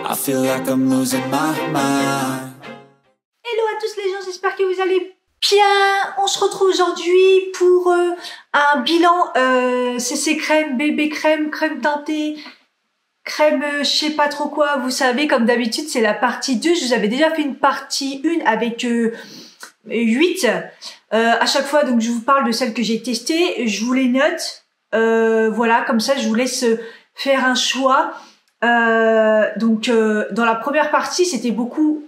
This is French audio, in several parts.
I feel like I'm losing my mind. Hello à tous les gens, j'espère que vous allez bien. On se retrouve aujourd'hui pour un bilan CC crème, bébé crème, crème teintée, crème je sais pas trop quoi. Vous savez, comme d'habitude, c'est la partie 2. Je vous avais déjà fait une partie 1 avec 8. À chaque fois, donc je vous parle de celles que j'ai testées. Je vous les note. Voilà, comme ça, je vous laisse faire un choix. Dans la première partie, c'était beaucoup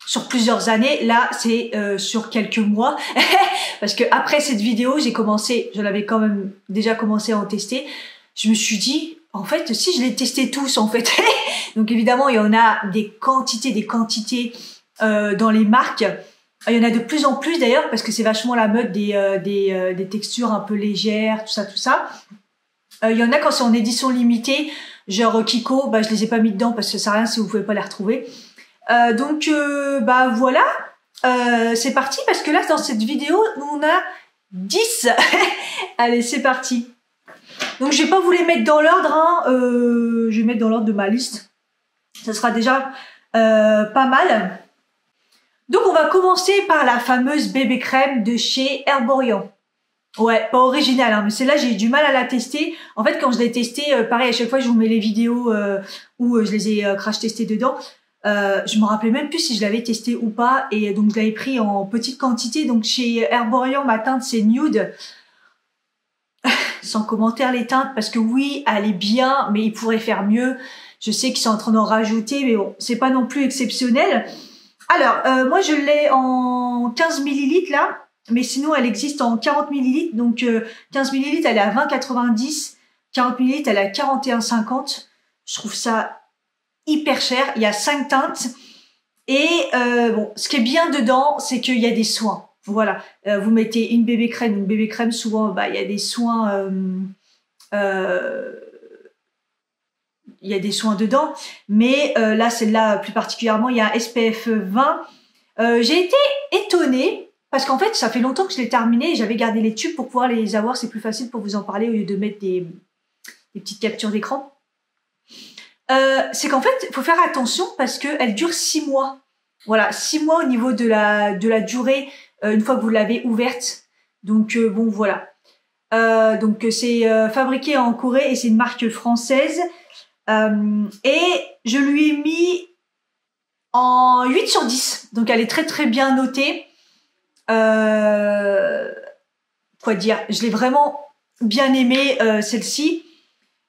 sur plusieurs années. Là, c'est sur quelques mois. Parce que après cette vidéo, je l'avais quand même déjà commencé à en tester. Je me suis dit, en fait, si je les testais tous, en fait. Donc évidemment, il y en a des quantités dans les marques. Il y en a de plus en plus d'ailleurs, parce que c'est vachement la mode des textures un peu légères, tout ça. Il y en a quand c'est en édition limitée, genre Kiko, je les ai pas mis dedans parce que ça sert à rien si vous pouvez pas les retrouver. Voilà, c'est parti parce que là dans cette vidéo on a 10. Allez, c'est parti. Donc je vais pas vous les mettre dans l'ordre, hein. Je vais mettre dans l'ordre de ma liste. Ça sera déjà pas mal. Donc on va commencer par la fameuse bébé crème de chez Herborian. Ouais, pas original, hein, mais celle-là j'ai eu du mal à la tester. En fait, quand je l'ai testée, pareil, à chaque fois je vous mets les vidéos où je les ai crash testées dedans. Je me rappelais même plus si je l'avais testé ou pas, et donc je l'avais pris en petite quantité. Donc chez Herborian, ma teinte c'est nude. Sans commentaire les teintes, parce que oui, elle est bien, mais ils pourraient faire mieux. Je sais qu'ils sont en train d'en rajouter, mais bon, c'est pas non plus exceptionnel. Alors, moi je l'ai en 15 ml là. Mais sinon, elle existe en 40 ml. Donc, 15 ml, elle est à 20,90. 40 ml, elle est à 41,50. Je trouve ça hyper cher. Il y a 5 teintes. Et bon, ce qui est bien dedans, c'est qu'il y a des soins. Voilà. Vous mettez une bébé crème. Une bébé crème, souvent, il y a des soins... il y a des soins dedans. Mais là, celle-là, plus particulièrement, il y a un SPF 20. J'ai été étonnée. Parce qu'en fait, ça fait longtemps que je l'ai terminé et j'avais gardé les tubes pour pouvoir les avoir. C'est plus facile pour vous en parler au lieu de mettre des petites captures d'écran. C'est qu'en fait, il faut faire attention parce qu'elle dure 6 mois. Voilà, 6 mois au niveau de la durée une fois que vous l'avez ouverte. Donc, bon, voilà. Donc, c'est fabriqué en Corée et c'est une marque française. Et je lui ai mis en 8 sur 10. Donc, elle est très, très bien notée. Quoi dire, je l'ai vraiment bien aimée, celle-ci.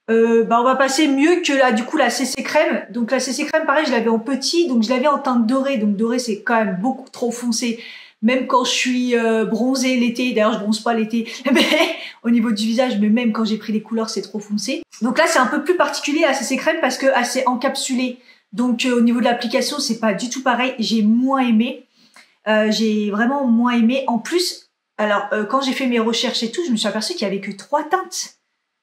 On va passer mieux que la CC crème. Donc la CC crème, pareil, je l'avais en petit, donc je l'avais en teinte dorée. Donc dorée, c'est quand même beaucoup trop foncé. Même quand je suis bronzée l'été, d'ailleurs je bronze pas l'été, mais au niveau du visage, mais même quand j'ai pris les couleurs, c'est trop foncé. Donc là, c'est un peu plus particulier la CC crème parce que c'est encapsulé. Donc au niveau de l'application, c'est pas du tout pareil. J'ai moins aimé. J'ai vraiment moins aimé. En plus, alors quand j'ai fait mes recherches et tout, je me suis aperçue qu'il y avait que 3 teintes.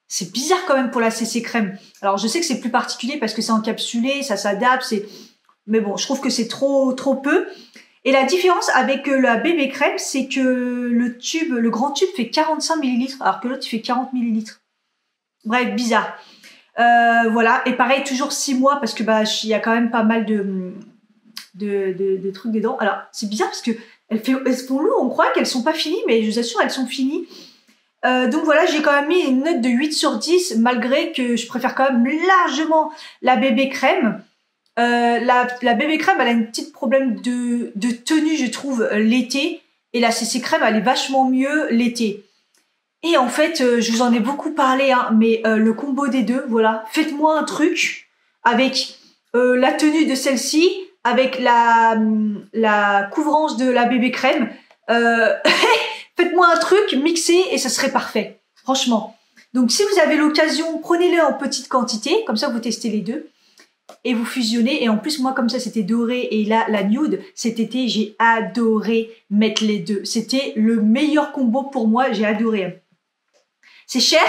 C'est bizarre quand même pour la CC crème. Alors je sais que c'est plus particulier parce que c'est encapsulé, ça s'adapte, mais bon, je trouve que c'est trop peu. Et la différence avec la bébé crème, c'est que le grand tube fait 45 ml, alors que l'autre il fait 40 ml. Bref, bizarre. Voilà, et pareil, toujours 6 mois parce que il y a quand même pas mal de trucs dedans. Alors c'est bizarre parce que elles font lourd, on croit qu'elles sont pas finies, mais je vous assure elles sont finies. Donc voilà, j'ai quand même mis une note de 8 sur 10 malgré que je préfère quand même largement la bébé crème. La bébé crème, elle a un petit problème de tenue, je trouve, l'été, et la CC crème, elle est vachement mieux l'été. Et en fait, je vous en ai beaucoup parlé, hein, mais le combo des deux, voilà, faites-moi un truc avec la tenue de celle-ci, avec la couvrance de la bébé crème. Faites-moi un truc mixé et ça serait parfait, franchement. Donc si vous avez l'occasion, prenez-le en petite quantité, comme ça vous testez les deux et vous fusionnez. Et en plus, moi comme ça c'était doré et là la nude, cet été j'ai adoré mettre les deux. C'était le meilleur combo pour moi, j'ai adoré. C'est cher,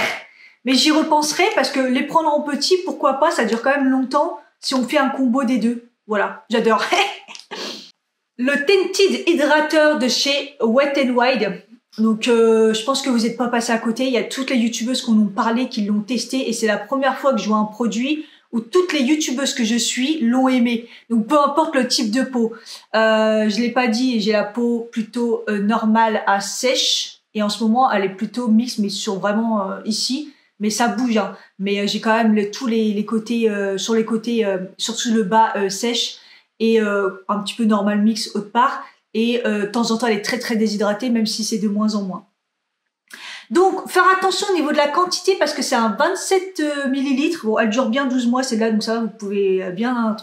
mais j'y repenserai parce que les prendre en petit, pourquoi pas, ça dure quand même longtemps si on fait un combo des deux. Voilà, j'adore. Le Tinted hydrateur de chez Wet n Wild. Donc je pense que vous n'êtes pas passé à côté. Il y a toutes les youtubeuses qui en ont parlé, qui l'ont testé, et c'est la première fois que je vois un produit où toutes les youtubeuses que je suis l'ont aimé. Donc peu importe le type de peau. Je l'ai pas dit, j'ai la peau plutôt normale à sèche. Et en ce moment, elle est plutôt mixte, mais sur vraiment ici. Mais ça bouge, hein. Mais j'ai quand même tous les côtés, sur les côtés, surtout le bas sèche. Et un petit peu normal mix autre part. Et de temps en temps, elle est très très déshydratée, même si c'est de moins en moins. Donc, faire attention au niveau de la quantité parce que c'est un 27 millilitres. Bon, elle dure bien 12 mois, celle-là, donc ça va, vous pouvez bien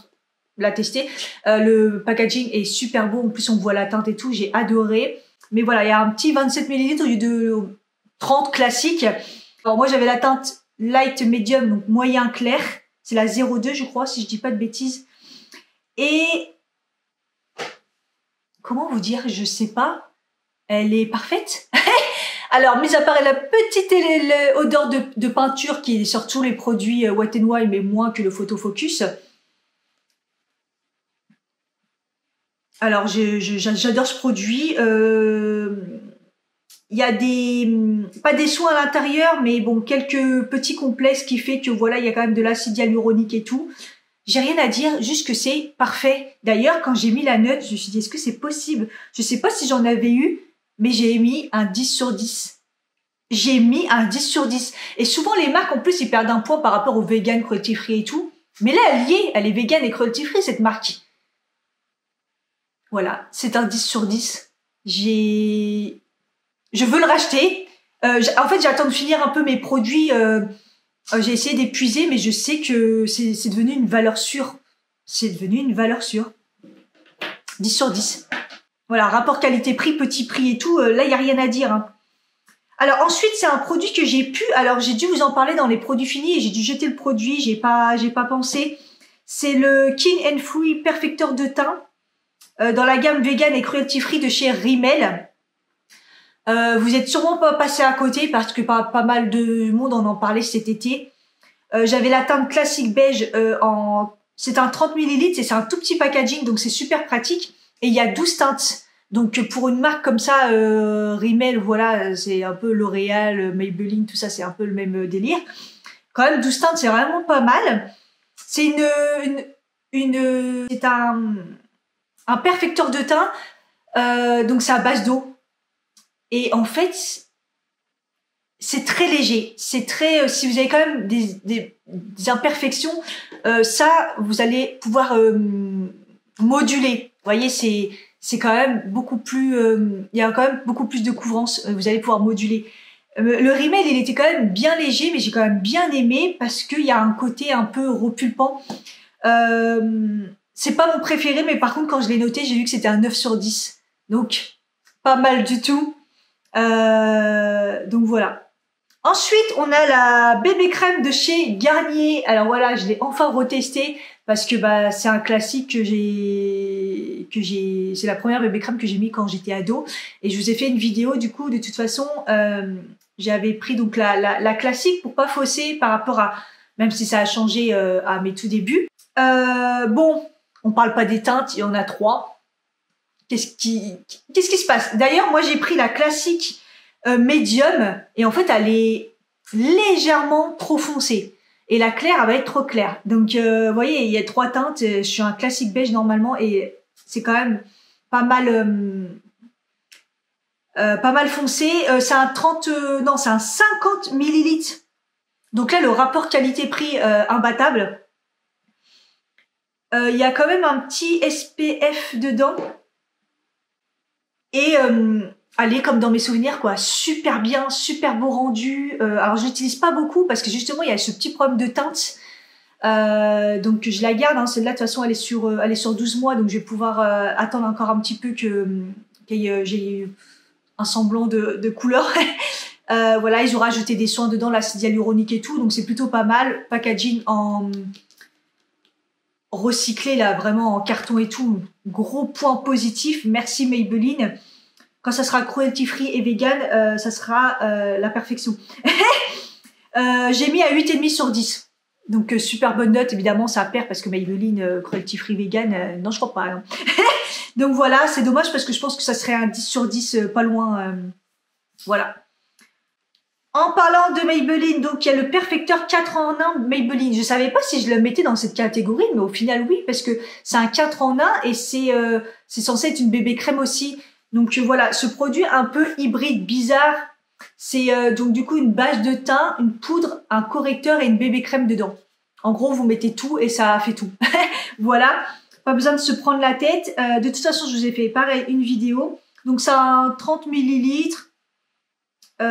la tester. Le packaging est super beau. En plus, on voit la teinte et tout. J'ai adoré. Mais voilà, il y a un petit 27 millilitres au lieu de 30 classique. Alors, moi, j'avais la teinte light medium, donc moyen clair. C'est la 02, je crois, si je dis pas de bêtises. Et comment vous dire, je sais pas. Elle est parfaite. Alors, mis à part la petite odeur de peinture qui est sur tous les produits Wet n Wild, mais moins que le Photo Focus. Alors, j'adore ce produit. Il y a pas des soins à l'intérieur, mais bon, quelques petits complexes qui fait que voilà, il y a quand même de l'acide hyaluronique et tout. J'ai rien à dire, juste que c'est parfait. D'ailleurs, quand j'ai mis la note, je me suis dit, est-ce que c'est possible? Je sais pas si j'en avais eu, mais j'ai mis un 10 sur 10. J'ai mis un 10 sur 10. Et souvent, les marques, en plus, ils perdent un point par rapport aux vegan, cruelty free et tout. Mais là, elle est vegan et cruelty free, cette marque. Voilà, c'est un 10 sur 10. Je veux le racheter. En fait, j'attends de finir un peu mes produits. J'ai essayé d'épuiser, mais je sais que c'est devenu une valeur sûre. C'est devenu une valeur sûre. 10 sur 10. Voilà, rapport qualité-prix, petit prix et tout, là, il n'y a rien à dire. Hein. Alors ensuite, c'est un produit que j'ai pu... Alors, j'ai dû vous en parler dans les produits finis et j'ai dû jeter le produit, j'ai pas pensé. C'est le King and Free Perfecteur de teint dans la gamme vegan et cruelty free de chez Rimmel. Vous êtes sûrement pas passé à côté parce que pas mal de monde en parlait cet été. J'avais la teinte classique beige c'est un 30 millilitres et c'est un tout petit packaging, donc c'est super pratique. Et il y a 12 teintes. Donc pour une marque comme ça, Rimmel, voilà, c'est un peu L'Oréal, Maybelline, tout ça, c'est un peu le même délire. Quand même, 12 teintes, c'est vraiment pas mal. C'est c'est un perfecteur de teint, donc c'est à base d'eau. Et en fait, c'est très léger. C'est très, si vous avez quand même des imperfections, ça, vous allez pouvoir moduler. Vous voyez, c'est quand même beaucoup plus, il y a quand même beaucoup plus de couvrance. Vous allez pouvoir moduler. Le Rimmel, il était quand même bien léger, mais j'ai quand même bien aimé parce qu'il y a un côté un peu repulpant. C'est pas mon préféré, mais par contre, quand je l'ai noté, j'ai vu que c'était un 9 sur 10. Donc, pas mal du tout. Donc voilà. Ensuite, on a la bébé crème de chez Garnier. Alors voilà, je l'ai enfin retesté parce que bah c'est un classique c'est la première bébé crème que j'ai mis quand j'étais ado et je vous ai fait une vidéo du coup de toute façon j'avais pris donc la classique pour pas fausser par rapport à même si ça a changé à mes tout débuts. Bon, on parle pas des teintes, il y en a 3. Qu'est-ce qui se passe? D'ailleurs, moi j'ai pris la classique médium et en fait elle est légèrement trop foncée et la claire elle va être trop claire. Donc vous voyez, il y a 3 teintes. Je suis un classique beige normalement et c'est quand même pas mal foncé. C'est un 30 non, c'est un 50 millilitres. Donc là le rapport qualité-prix imbattable. Il y a quand même un petit SPF dedans. Et allez, comme dans mes souvenirs, quoi, super bien, super beau rendu. Alors, je l'utilise pas beaucoup parce que justement, il y a ce petit problème de teinte. Donc, je la garde. Hein. Celle-là, de toute façon, elle est sur 12 mois. Donc, je vais pouvoir attendre encore un petit peu que j'ai un semblant de couleur. Voilà, ils ont rajouté des soins dedans, l'acide hyaluronique et tout. Donc, c'est plutôt pas mal. Packaging en recyclé, là, vraiment en carton et tout. Gros point positif. Merci Maybelline. Quand ça sera cruelty free et vegan, ça sera la perfection. J'ai mis à 8,5 sur 10. Donc super bonne note, évidemment ça perd parce que Maybelline cruelty free vegan, non je crois pas. Hein. Donc voilà, c'est dommage parce que je pense que ça serait un 10 sur 10 pas loin. Voilà. En parlant de Maybelline, donc il y a le perfecteur 4 en 1 Maybelline. Je savais pas si je le mettais dans cette catégorie, mais au final oui, parce que c'est un 4 en 1 et c'est censé être une bébé crème aussi. Donc voilà, ce produit un peu hybride, bizarre, c'est donc du coup une base de teint, une poudre, un correcteur et une bébé crème dedans. En gros, vous mettez tout et ça fait tout. Voilà, pas besoin de se prendre la tête. De toute façon, je vous ai fait pareil une vidéo. Donc ça a un 30 millilitres. Un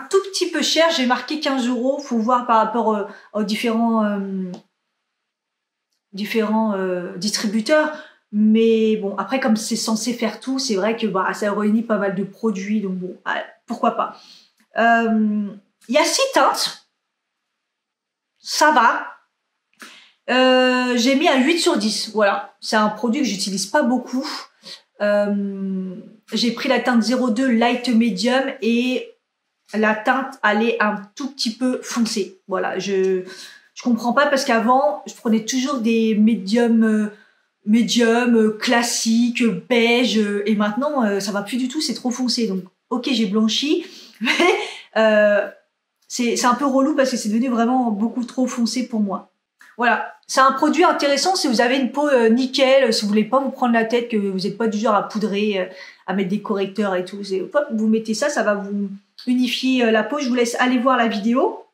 tout petit peu cher, j'ai marqué 15 €. Faut voir par rapport aux différents distributeurs. Mais bon, après, comme c'est censé faire tout, c'est vrai que bah, ça réunit pas mal de produits. Donc bon, pourquoi pas. Il y a 6 teintes. Ça va. J'ai mis un 8 sur 10. Voilà. C'est un produit que j'utilise pas beaucoup. J'ai pris la teinte 02 Light Medium et la teinte elle est un tout petit peu foncée. Voilà, je comprends pas parce qu'avant je prenais toujours des médiums classiques beige et maintenant ça va plus du tout, c'est trop foncé. Donc ok, j'ai blanchi mais c'est un peu relou parce que c'est devenu vraiment beaucoup trop foncé pour moi. Voilà, c'est un produit intéressant si vous avez une peau nickel, si vous voulez pas vous prendre la tête, que vous n'êtes pas du genre à poudrer, à mettre des correcteurs et tout. Hop, vous mettez ça, ça va vous unifier la peau. Je vous laisse aller voir la vidéo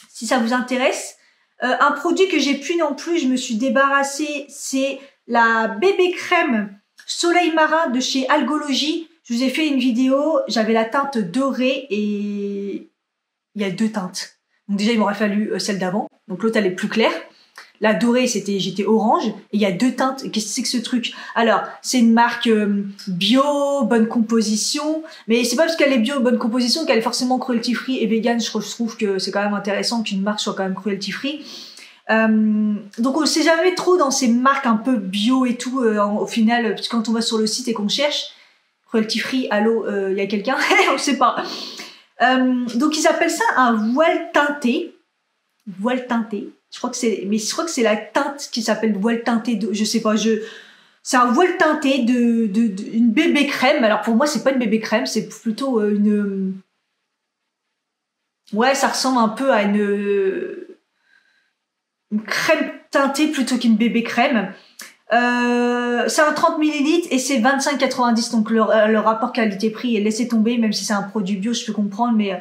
si ça vous intéresse. Un produit que j'ai plus non plus, je me suis débarrassée, c'est la bébé crème Soleil Marin de chez Algologie. Je vous ai fait une vidéo, j'avais la teinte dorée et il y a 2 teintes. Donc déjà, il m'aurait fallu celle d'avant. Donc l'autre, elle est plus claire. La dorée, j'étais orange. Et il y a 2 teintes. Qu'est-ce que c'est que ce truc? Alors, c'est une marque bio, bonne composition. Mais c'est pas parce qu'elle est bio, bonne composition qu'elle est forcément cruelty free et vegan. Je trouve que c'est quand même intéressant qu'une marque soit quand même cruelty free. Donc on ne sait jamais trop dans ces marques un peu bio et tout. Au final, quand on va sur le site et qu'on cherche cruelty free, allô, il y a quelqu'un? On ne sait pas. Donc ils appellent ça un voile teinté. Voile teinté. Je crois que c'est la teinte qui s'appelle voile teinté. Je sais pas. C'est un voile teinté une bébé crème. Alors pour moi c'est pas une bébé crème, c'est plutôt ouais, ça ressemble un peu à une crème teintée plutôt qu'une bébé crème. C'est un 30 millilitres et c'est 25,90. Donc le rapport qualité-prix est laissé tomber, même si c'est un produit bio, je peux comprendre, mais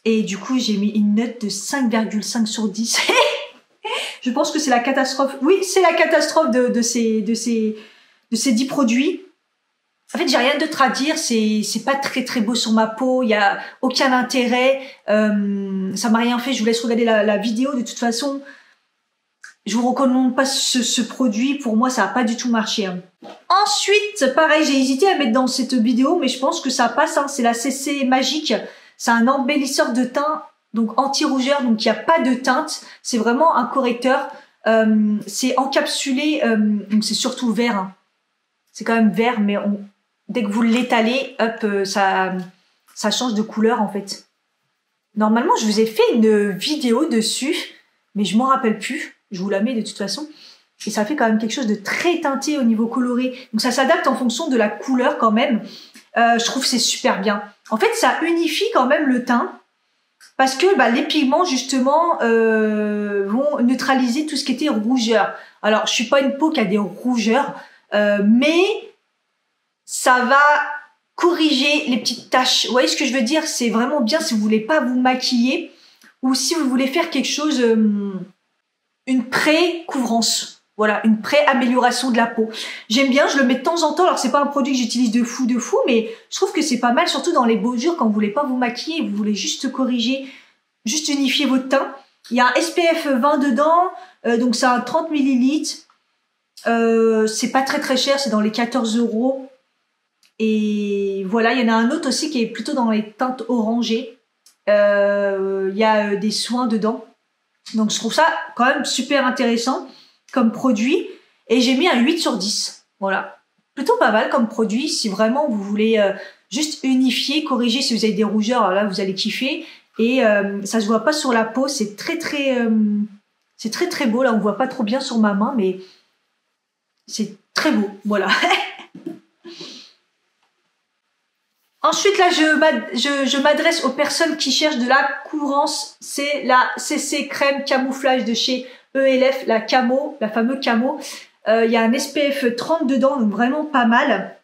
et du coup j'ai mis une note de 5,5 sur 10. Je pense que c'est la catastrophe. Oui, c'est la catastrophe de ces 10 produits. En fait, j'ai rien d'autre à dire. C'est pas très très beau sur ma peau. Il y a aucun intérêt. Ça m'a rien fait. Je vous laisse regarder la vidéo. De toute façon, je vous recommande pas ce produit. Pour moi, ça a pas du tout marché. Hein. Ensuite, pareil, j'ai hésité à mettre dans cette vidéo, mais je pense que ça passe. Hein. C'est la CC Magique. C'est un embellisseur de teint, donc anti-rougeur. Donc il n'y a pas de teinte. C'est vraiment un correcteur. C'est encapsulé. Donc c'est surtout vert. Hein. C'est quand même vert, mais dès que vous l'étalez, hop, ça change de couleur en fait. Normalement, je vous ai fait une vidéo dessus, mais je m'en rappelle plus. Je vous la mets de toute façon. Et ça fait quand même quelque chose de très teinté au niveau coloré. Donc ça s'adapte en fonction de la couleur quand même. Je trouve que c'est super bien. En fait, ça unifie quand même le teint. Parce que les pigments, justement, vont neutraliser tout ce qui était rougeur. Alors, je suis pas une peau qui a des rougeurs, mais ça va corriger les petites taches. Vous voyez ce que je veux dire? C'est vraiment bien si vous voulez pas vous maquiller ou si vous voulez faire quelque chose, une pré-couvrance. Voilà, une pré-amélioration de la peau. J'aime bien, je le mets de temps en temps. Alors, c'est pas un produit que j'utilise de fou, mais je trouve que c'est pas mal, surtout dans les beaux jours, quand vous voulez pas vous maquiller, vous voulez juste corriger, juste unifier votre teint. Il y a un SPF 20 dedans, donc c'est un 30 millilitres. C'est pas très très cher, c'est dans les 14 €. Et voilà, il y en a un autre aussi qui est plutôt dans les teintes orangées. Il y a des soins dedans. Donc je trouve ça quand même super intéressant comme produit. Et j'ai mis un 8 sur 10. Voilà. Plutôt pas mal comme produit. Si vraiment vous voulez juste unifier, corriger si vous avez des rougeurs, alors là vous allez kiffer. Et ça se voit pas sur la peau. C'est très très beau. Là on voit pas trop bien sur ma main, mais c'est très beau. Voilà. Ensuite, là, je m'adresse aux personnes qui cherchent de la couvrance. C'est la CC crème camouflage de chez ELF, la Camo, la fameuse Camo. Il y a un SPF 30 dedans, donc vraiment pas mal.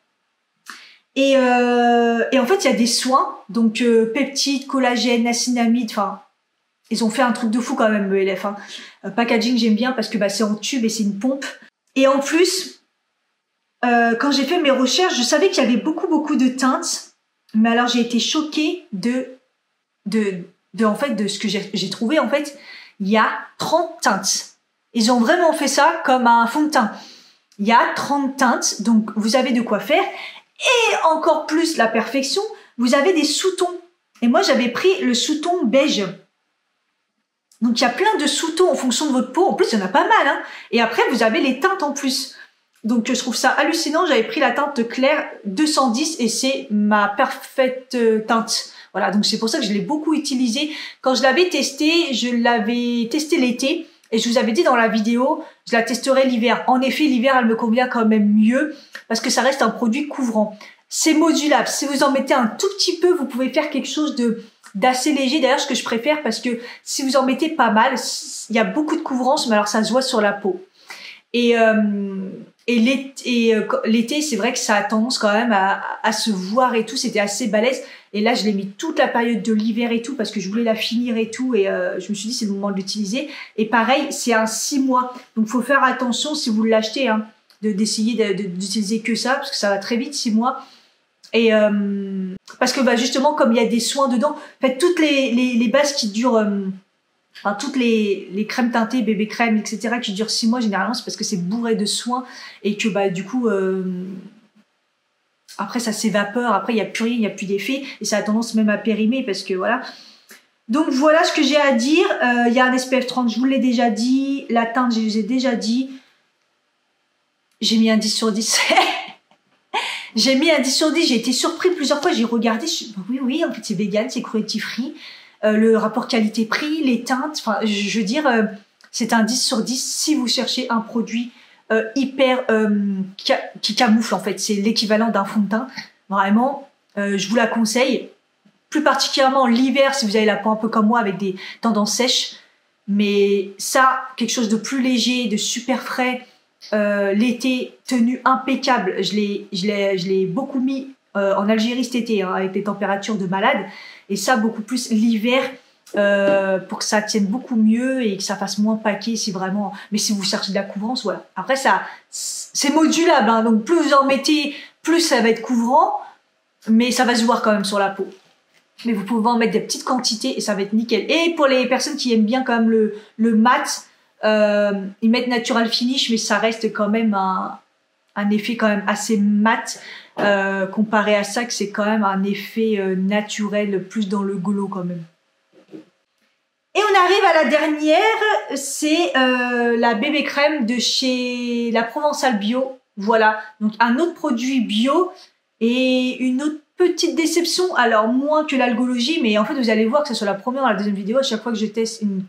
Et en fait, il y a des soins, donc peptides, collagène, niacinamide, enfin, ils ont fait un truc de fou quand même, ELF. Hein. Packaging, j'aime bien parce que bah, c'est en tube et c'est une pompe. Et en plus, quand j'ai fait mes recherches, je savais qu'il y avait beaucoup de teintes. Mais alors j'ai été choquée de ce que j'ai trouvé. En fait, il y a 30 teintes. Ils ont vraiment fait ça comme un fond de teint. Il y a 30 teintes, donc vous avez de quoi faire. Et encore plus la perfection, vous avez des sous-tons. Et moi j'avais pris le sous-ton beige. Donc il y a plein de sous-tons en fonction de votre peau. En plus il y en a pas mal. Hein. Et après vous avez les teintes en plus. Donc je trouve ça hallucinant, j'avais pris la teinte claire 210 et c'est ma parfaite teinte. Voilà, donc c'est pour ça que je l'ai beaucoup utilisée. Quand je l'avais testé, je l'avais testé l'été et je vous avais dit dans la vidéo, je la testerai l'hiver. En effet, l'hiver, elle me convient quand même mieux parce que ça reste un produit couvrant. C'est modulable, si vous en mettez un tout petit peu, vous pouvez faire quelque chose d'assez léger. D'ailleurs, ce que je préfère parce que si vous en mettez pas mal, il y a beaucoup de couvrance, mais alors ça se voit sur la peau. Et l'été, c'est vrai que ça a tendance quand même à se voir et tout. C'était assez balèze. Et là, je l'ai mis toute la période de l'hiver et tout parce que je voulais la finir et tout. Et je me suis dit, c'est le moment de l'utiliser. Et pareil, c'est un 6 mois. Donc, faut faire attention si vous l'achetez, hein, d'essayer d'utiliser que ça parce que ça va très vite, 6 mois. Et parce que bah, justement, comme il y a des soins dedans, en fait, toutes les bases qui durent... Enfin, toutes les crèmes teintées, bébé crème, etc. qui durent 6 mois, généralement, c'est parce que c'est bourré de soins et que bah du coup, après ça s'évapore, après il n'y a plus rien, il n'y a plus d'effet et ça a tendance même à périmer parce que voilà. Donc voilà ce que j'ai à dire. Il y a un SPF 30, je vous l'ai déjà dit. La teinte, je vous ai déjà dit. J'ai mis un 10 sur 10. J'ai mis un 10 sur 10, j'ai été surpris plusieurs fois, j'ai regardé, oui, en fait c'est vegan, c'est cruelty free. Le rapport qualité-prix, les teintes, enfin, je veux dire, c'est un 10 sur 10 si vous cherchez un produit hyper qui camoufle en fait, c'est l'équivalent d'un fond de teint. Vraiment, je vous la conseille, plus particulièrement l'hiver si vous avez la peau un peu comme moi avec des tendances sèches. Mais ça, quelque chose de plus léger, de super frais, l'été, tenue impeccable. Je l'ai beaucoup mis en Algérie cet été, hein, avec des températures de malade. Et ça, beaucoup plus l'hiver, pour que ça tienne beaucoup mieux et que ça fasse moins paquet si vraiment... Mais si vous cherchez de la couvrance, voilà. Après, ça, c'est modulable, hein, donc plus vous en mettez, plus ça va être couvrant, mais ça va se voir quand même sur la peau. Mais vous pouvez en mettre des petites quantités et ça va être nickel. Et pour les personnes qui aiment bien quand même le mat, ils mettent Natural Finish, mais ça reste quand même un effet quand même assez mat. Comparé à ça, que c'est quand même un effet naturel, plus dans le glow quand même. Et on arrive à la dernière, c'est la bébé crème de chez La Provençale Bio. Voilà, donc un autre produit bio et une autre petite déception, alors moins que l'algologie, mais en fait vous allez voir que ce soit la première ou la deuxième vidéo, à chaque fois que je teste une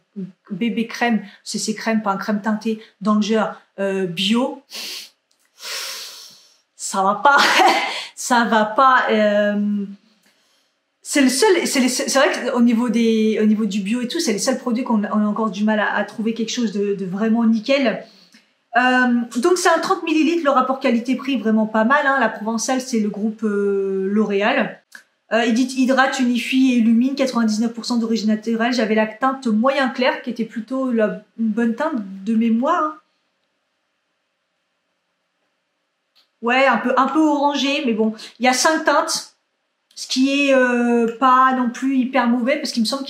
bébé crème, c'est crème, pas un crème teintée dans le genre bio, ça va pas, ça va pas. C'est le seul, c'est vrai qu'au niveau du bio et tout, c'est les seuls produits qu'on a encore du mal à trouver quelque chose de vraiment nickel. Donc c'est un 30 ml, le rapport qualité-prix vraiment pas mal. Hein. La Provençale, c'est le groupe L'Oréal. Il dit hydrate, unifie et illumine, 99% d'origine naturelle. J'avais la teinte moyen clair qui était plutôt une bonne teinte de mémoire. Hein. Ouais, un peu orangé, mais bon, il y a 5 teintes, ce qui est pas non plus hyper mauvais, parce qu'il me semble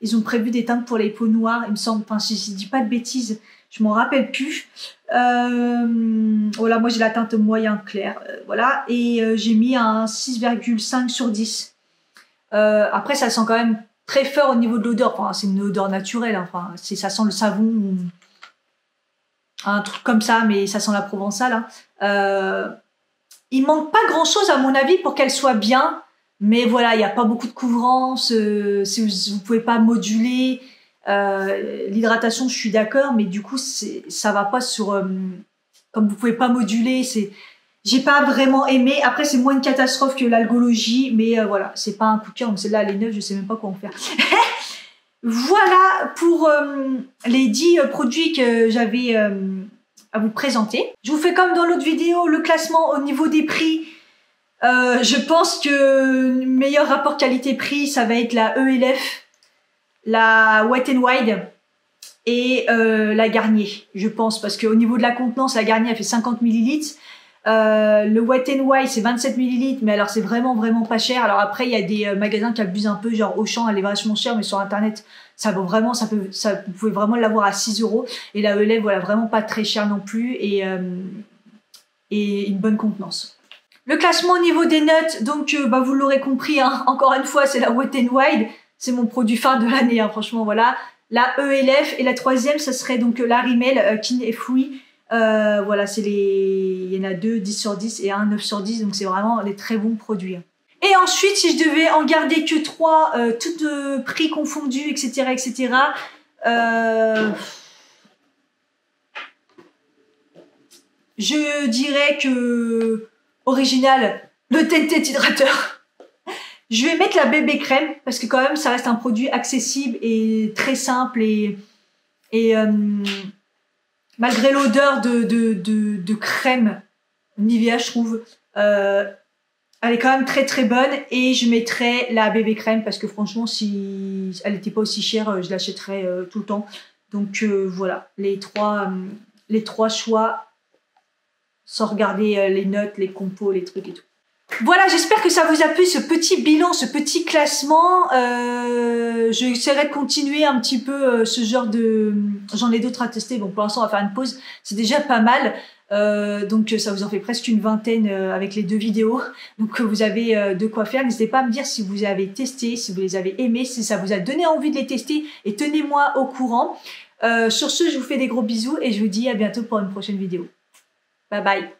ils ont prévu des teintes pour les peaux noires, il me semble, enfin, si je dis pas de bêtises, je m'en rappelle plus. Voilà, moi j'ai la teinte moyen clair, voilà, et j'ai mis un 6,5 sur 10. Après, ça sent quand même très fort au niveau de l'odeur, enfin, c'est une odeur naturelle, hein. Enfin, ça sent le savon, un truc comme ça, mais ça sent la Provençale. Hein. Il manque pas grand chose à mon avis pour qu'elle soit bien, mais voilà, il n'y a pas beaucoup de couvrance, si vous pouvez pas moduler, l'hydratation je suis d'accord, mais du coup ça va pas sur, comme vous pouvez pas moduler, j'ai pas vraiment aimé. Après, c'est moins une catastrophe que l'algologie, mais voilà, c'est pas un coup de cœur. Donc celle-là, elle est neuve, je sais même pas quoi en faire. Voilà pour les 10 produits que j'avais à vous présenter. Je vous fais comme dans l'autre vidéo le classement au niveau des prix. Je pense que le meilleur rapport qualité-prix, ça va être la ELF, la Wet n Wild et la Garnier, je pense, parce qu'au niveau de la contenance, la Garnier elle fait 50 ml. Le Wet n Wild c'est 27 ml, mais alors c'est vraiment pas cher. Alors après il y a des magasins qui abusent un peu, genre Auchan elle est vachement chère, mais sur internet ça vaut vraiment, vous pouvez vraiment l'avoir à 6 €. Et la ELF voilà, vraiment pas très cher non plus, et une bonne contenance. Le classement au niveau des notes, donc vous l'aurez compris, hein, encore une fois c'est la Wet n Wild, c'est mon produit phare de l'année, hein, franchement voilà. La ELF, et la troisième ça serait donc la Rimmel Clean & Free. Voilà, il y en a 2 10 sur 10 et un 9 sur 10, donc c'est vraiment des très bons produits. Et ensuite, si je devais en garder que 3, toutes prix confondus, etc., etc., je dirais que original, le Tinted hydrateur. Je vais mettre la bébé crème parce que quand même, ça reste un produit accessible et très simple, et malgré l'odeur de crème Nivea, je trouve, elle est quand même très bonne. Et je mettrais la bébé crème parce que franchement, si elle n'était pas aussi chère, je l'achèterais tout le temps. Donc voilà, les trois choix, sans regarder les notes, les compos, les trucs et tout. Voilà, j'espère que ça vous a plu, ce petit bilan, ce petit classement. J'essaierai de continuer un petit peu ce genre de... J'en ai d'autres à tester, donc pour l'instant on va faire une pause. C'est déjà pas mal. Donc ça vous en fait presque une vingtaine avec les 2 vidéos. Donc vous avez de quoi faire. N'hésitez pas à me dire si vous avez testé, si vous les avez aimés, si ça vous a donné envie de les tester. Et tenez-moi au courant. Sur ce, je vous fais des gros bisous et je vous dis à bientôt pour une prochaine vidéo. Bye bye.